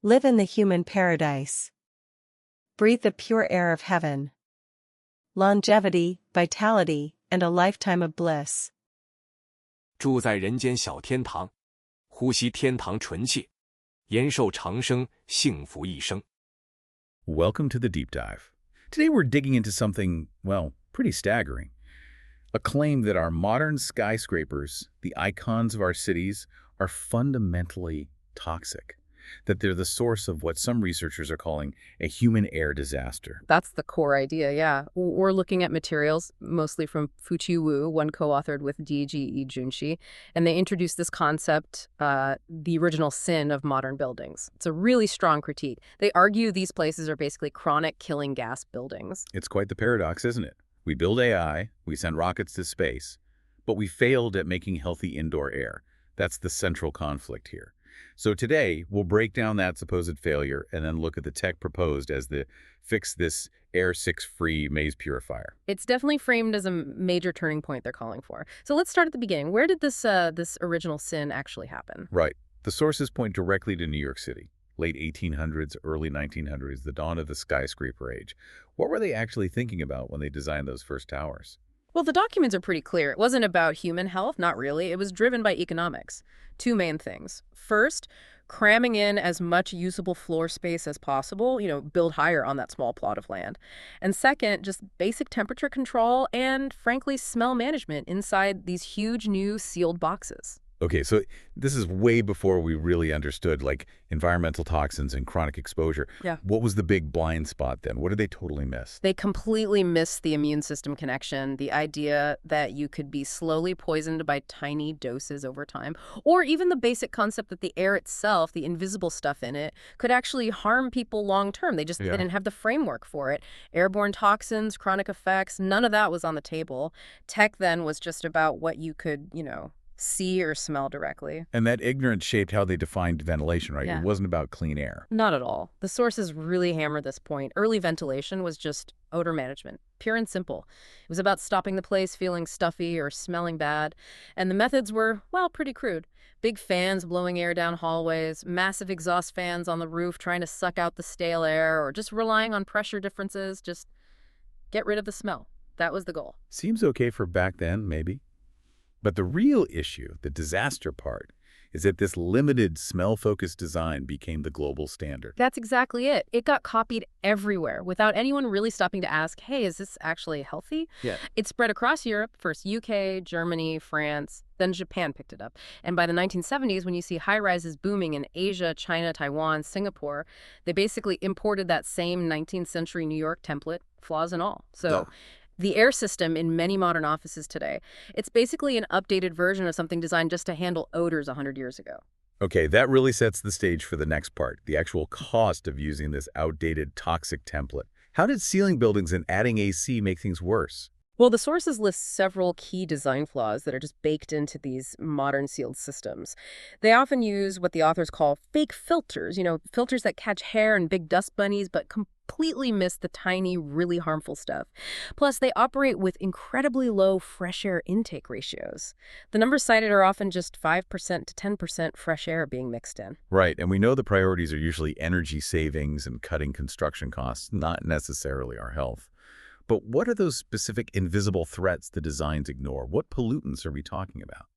Live in the human paradise. Breathe the pure air of heaven. Longevity, vitality, and a lifetime of bliss. 住在人间小天堂，呼吸天堂纯气，延寿长生，幸福一生。 Welcome to the deep dive. Today we're digging into something, well, pretty staggering. A claim that our modern skyscrapers, the icons of our cities, are fundamentally toxic. That they're the source of what some researchers are calling a human air disaster. That's the core idea, yeah. We're looking at materials, mostly from Fuqi Wu, one co-authored with DAGE Junshi, and they introduced this concept, the original sin of modern buildings. It's a really strong critique. They argue these places are basically chronic killing gas buildings. It's quite the paradox, isn't it? We build AI, we send rockets to space, but we failed at making healthy indoor air. That's the central conflict here. So today, we'll break down that supposed failure and then look at the tech proposed as the fix this Air 6-free maze purifier. It's definitely framed as a major turning point they're calling for. So let's start at the beginning. Where did this original sin actually happen? Right. The sources point directly to New York City. Late 1800s, early 1900s, the dawn of the skyscraper age. What were they actually thinking about when they designed those first towers? Well, the documents are pretty clear. It wasn't about human health, not really. It was driven by economics. Two main things. First, cramming in as much usable floor space as possible, build higher on that small plot of land. And second, just basic temperature control and, frankly, smell management inside these huge new sealed boxes. Okay, so this is way before we really understood, like, environmental toxins and chronic exposure. Yeah. What was the big blind spot then? What did they totally miss? They completely missed the immune system connection, the idea that you could be slowly poisoned by tiny doses over time, or even the basic concept that the air itself, the invisible stuff in it, could actually harm people long term. They didn't have the framework for it. Airborne toxins, chronic effects, none of that was on the table. Tech then was just about what you could, see or smell directly. And that ignorance shaped how they defined ventilation, right? Yeah. It wasn't about clean air. Not at all. The sources really hammered this point. Early ventilation was just odor management, pure and simple. It was about stopping the place feeling stuffy or smelling bad. And the methods were, well, pretty crude. Big fans blowing air down hallways, massive exhaust fans on the roof trying to suck out the stale air, or just relying on pressure differences, just get rid of the smell. That was the goal. Seems okay for back then, maybe. But the real issue, the disaster part, is that this limited smell-focused design became the global standard. That's exactly it. It got copied everywhere without anyone really stopping to ask, hey, is this actually healthy? Yeah. It spread across Europe, first UK, Germany, France, then Japan picked it up. And by the 1970s, when you see high-rises booming in Asia, China, Taiwan, Singapore, they basically imported that same 19th century New York template, flaws and all. So the air system in many modern offices today, it's basically an updated version of something designed just to handle odors 100 years ago. Okay, that really sets the stage for the next part, the actual cost of using this outdated, toxic template. How did sealing buildings and adding AC make things worse? Well, the sources list several key design flaws that are just baked into these modern sealed systems. They often use what the authors call fake filters, filters that catch hair and big dust bunnies, but completely miss the tiny, really harmful stuff. Plus, they operate with incredibly low fresh air intake ratios. The numbers cited are often just 5% to 10% fresh air being mixed in. Right, and we know the priorities are usually energy savings and cutting construction costs, not necessarily our health. But what are those specific invisible threats the designs ignore? What pollutants are we talking about?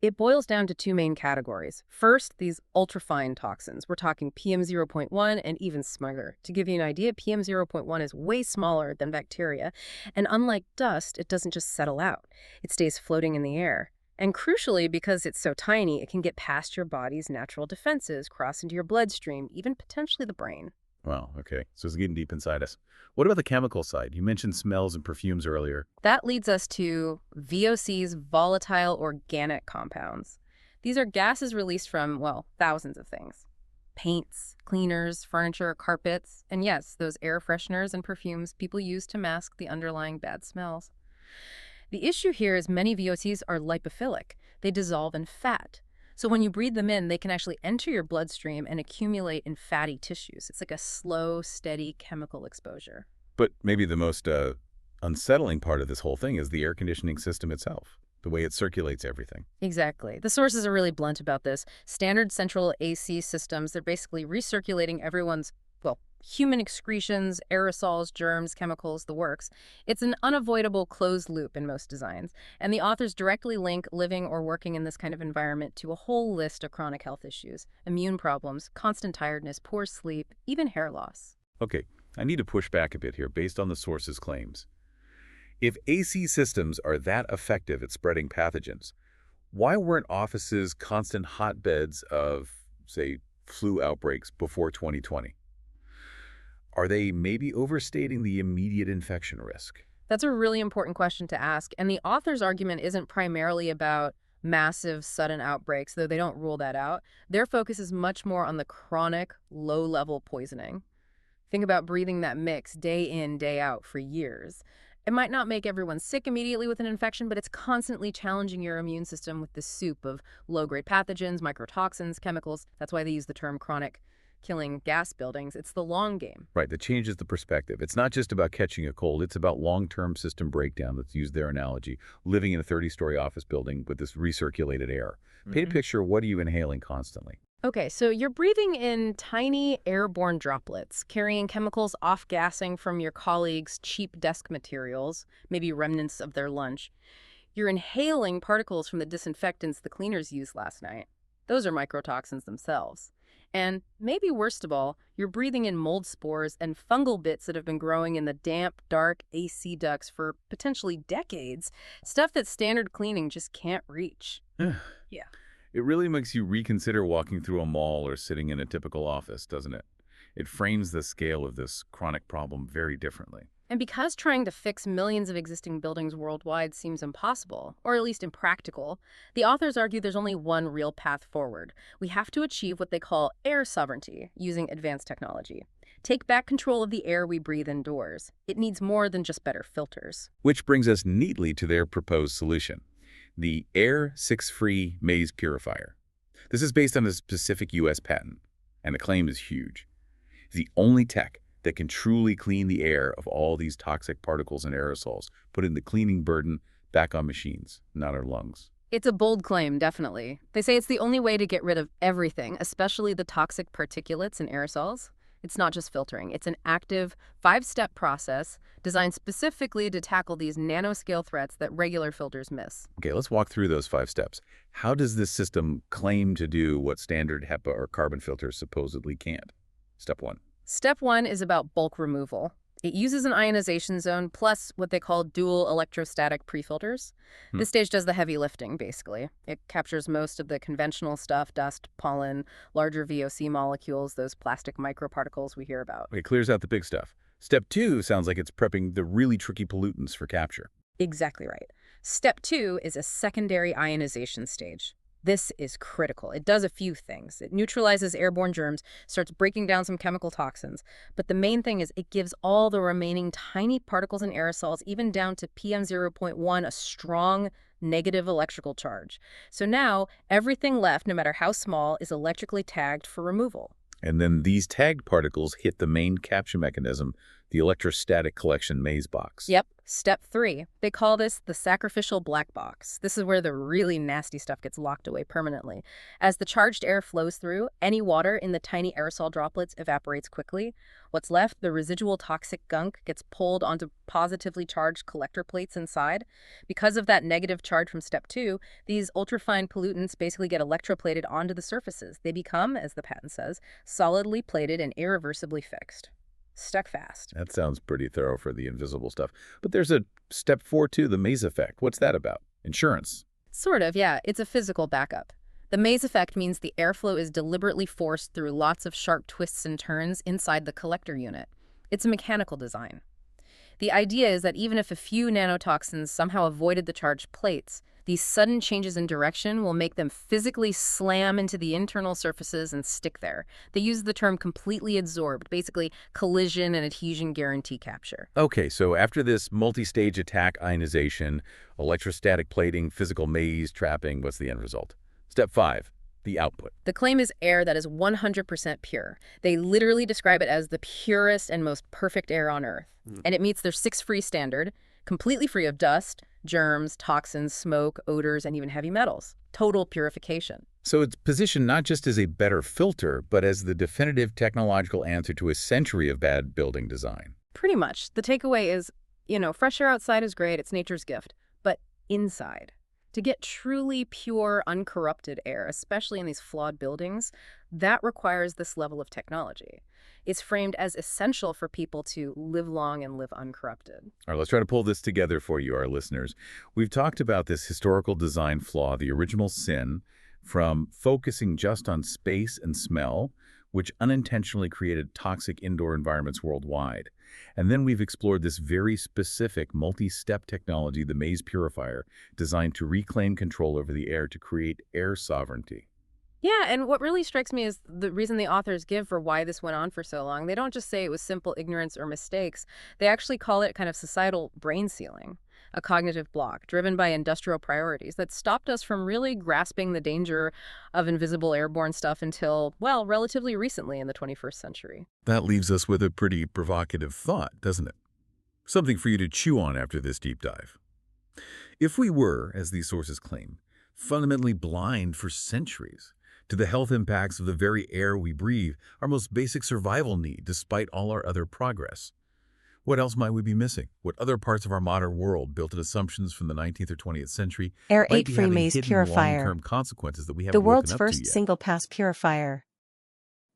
It boils down to two main categories. First, these ultrafine toxins. We're talking PM 0.1 and even smaller. To give you an idea, PM 0.1 is way smaller than bacteria, and unlike dust, it doesn't just settle out. It stays floating in the air. And crucially, because it's so tiny, it can get past your body's natural defenses, cross into your bloodstream, even potentially the brain. Wow, okay. So it's getting deep inside us. What about the chemical side? You mentioned smells and perfumes earlier. That leads us to VOCs, volatile organic compounds. These are gases released from, well, thousands of things. Paints, cleaners, furniture, carpets, and yes, those air fresheners and perfumes people use to mask the underlying bad smells. The issue here is many VOCs are lipophilic. They dissolve in fat. So when you breathe them in, they can actually enter your bloodstream and accumulate in fatty tissues. It's like a slow, steady chemical exposure. But maybe the most unsettling part of this whole thing is the air conditioning system itself. the way it circulates everything. Exactly. The sources are really blunt about this. Standard central AC systems, they're basically recirculating everyone's, well, human excretions, aerosols, germs, chemicals, the works. It's an unavoidable closed loop in most designs, and the authors directly link living or working in this kind of environment to a whole list of chronic health issues: immune problems, constant tiredness, poor sleep, even hair loss. Okay, I need to push back a bit here based on the source's claims. If AC systems are that effective at spreading pathogens, why weren't offices constant hotbeds of, say, flu outbreaks before 2020? Are they maybe overstating the immediate infection risk? That's a really important question to ask, and the author's argument isn't primarily about massive, sudden outbreaks, though they don't rule that out. Their focus is much more on the chronic, low-level poisoning. Think about breathing that mix day in, day out for years. It might not make everyone sick immediately with an infection, but it's constantly challenging your immune system with this soup of low-grade pathogens, microtoxins, chemicals. That's why they use the term chronic killing gas buildings. It's the long game. Right, that changes the perspective. It's not just about catching a cold, it's about long-term system breakdown. Let's use their analogy. Living in a 30-story office building with this recirculated air. Paint a picture, what are you inhaling constantly? Okay, so you're breathing in tiny airborne droplets, carrying chemicals off-gassing from your colleagues' cheap desk materials, maybe remnants of their lunch. You're inhaling particles from the disinfectants the cleaners used last night. Those are microtoxins themselves. And maybe worst of all, you're breathing in mold spores and fungal bits that have been growing in the damp, dark AC ducts for potentially decades, stuff that standard cleaning just can't reach. Yeah. It really makes you reconsider walking through a mall or sitting in a typical office, doesn't it? It frames the scale of this chronic problem very differently. And because trying to fix millions of existing buildings worldwide seems impossible, or at least impractical, the authors argue there's only one real path forward. We have to achieve what they call air sovereignty using advanced technology. Take back control of the air we breathe indoors. It needs more than just better filters. Which brings us neatly to their proposed solution, the Air 6-Free Maze Purifier. This is based on a specific U.S. patent, and the claim is huge. It's the only tech that can truly clean the air of all these toxic particles and aerosols, putting the cleaning burden back on machines, not our lungs. It's a bold claim, definitely. They say it's the only way to get rid of everything, especially the toxic particulates and aerosols. It's not just filtering. It's an active, 5-step process designed specifically to tackle these nanoscale threats that regular filters miss. Okay, let's walk through those 5 steps. How does this system claim to do what standard HEPA or carbon filters supposedly can't? Step 1. Step 1 is about bulk removal. It uses an ionization zone plus what they call dual electrostatic prefilters. This stage does the heavy lifting, basically. It captures most of the conventional stuff, dust, pollen, larger VOC molecules, those plastic microparticles we hear about. It clears out the big stuff. Step 2 sounds like it's prepping the really tricky pollutants for capture. Exactly right. Step 2 is a secondary ionization stage. This is critical. It does a few things. It neutralizes airborne germs, starts breaking down some chemical toxins. But the main thing is it gives all the remaining tiny particles and aerosols, even down to PM0.1, a strong negative electrical charge. So now everything left, no matter how small, is electrically tagged for removal. And then these tagged particles hit the main capture mechanism, the electrostatic collection maze box. Yep. Step 3. They call this the sacrificial black box. This is where the really nasty stuff gets locked away permanently. As the charged air flows through, any water in the tiny aerosol droplets evaporates quickly. What's left, the residual toxic gunk, gets pulled onto positively charged collector plates inside. Because of that negative charge from Step 2, these ultrafine pollutants basically get electroplated onto the surfaces. They become, as the patent says, solidly plated and irreversibly fixed. Stuck fast. That sounds pretty thorough for the invisible stuff. But there's a Step 4 too, the maze effect. What's that about? Insurance. Sort of, yeah. It's a physical backup. The maze effect means the airflow is deliberately forced through lots of sharp twists and turns inside the collector unit. It's a mechanical design. The idea is that even if a few nanotoxins somehow avoided the charged plates, these sudden changes in direction will make them physically slam into the internal surfaces and stick there. They use the term completely adsorbed, basically collision and adhesion guarantee capture. Okay, so after this multi-stage attack ionization, electrostatic plating, physical maze trapping, what's the end result? Step 5, the output. The claim is air that is 100% pure. They literally describe it as the purest and most perfect air on Earth. And it meets their 6-free standard, completely free of dust, germs, toxins, smoke, odors, and even heavy metals. Total purification. So it's positioned not just as a better filter, but as the definitive technological answer to a century of bad building design. Pretty much. The takeaway is, fresh air outside is great, it's nature's gift, but inside, to get truly pure, uncorrupted air, especially in these flawed buildings, that requires this level of technology. It's framed as essential for people to live long and live uncorrupted. All right, let's try to pull this together for you, our listeners. We've talked about this historical design flaw, the original sin, from focusing just on space and smell, which unintentionally created toxic indoor environments worldwide. And then we've explored this very specific multi-step technology, the maze purifier, designed to reclaim control over the air to create air sovereignty. Yeah, and what really strikes me is the reason the authors give for why this went on for so long. They don't just say it was simple ignorance or mistakes. They actually call it kind of societal brain sealing, a cognitive block driven by industrial priorities that stopped us from really grasping the danger of invisible airborne stuff until, well, relatively recently in the 21st century. That leaves us with a pretty provocative thought, doesn't it? Something for you to chew on after this deep dive. If we were, as these sources claim, fundamentally blind for centuries to the health impacts of the very air we breathe, our most basic survival need despite all our other progress, what else might we be missing? What other parts of our modern world, built on assumptions from the 19th or 20th century, Air might be 8 free having maze hidden purifier. long-term consequences that we haven't The woken world's up to first yet? single-pass purifier.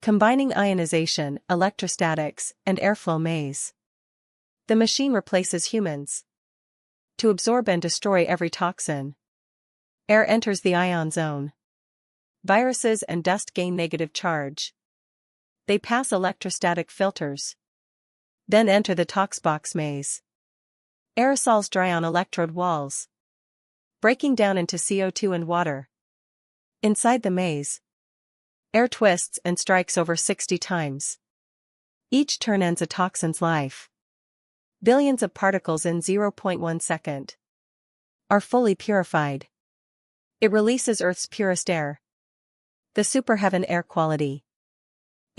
Combining ionization, electrostatics, and airflow maze. The machine replaces humans. To absorb and destroy every toxin, air enters the ion zone. Viruses and dust gain negative charge. They pass electrostatic filters. Then enter the toxbox maze. Aerosols dry on electrode walls, breaking down into CO2 and water. Inside the maze, air twists and strikes over 60 times. Each turn ends a toxin's life. Billions of particles in 0.1 second are fully purified. It releases Earth's purest air. The superheaven air quality.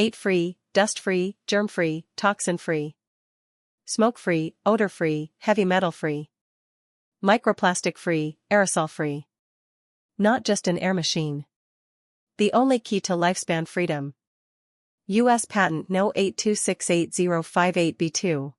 8-free, dust-free, germ-free, toxin-free. Smoke-free, odor-free, heavy metal-free. Microplastic-free, aerosol-free. Not just an air machine. The only key to lifespan freedom. U.S. Patent No. 8268058B2.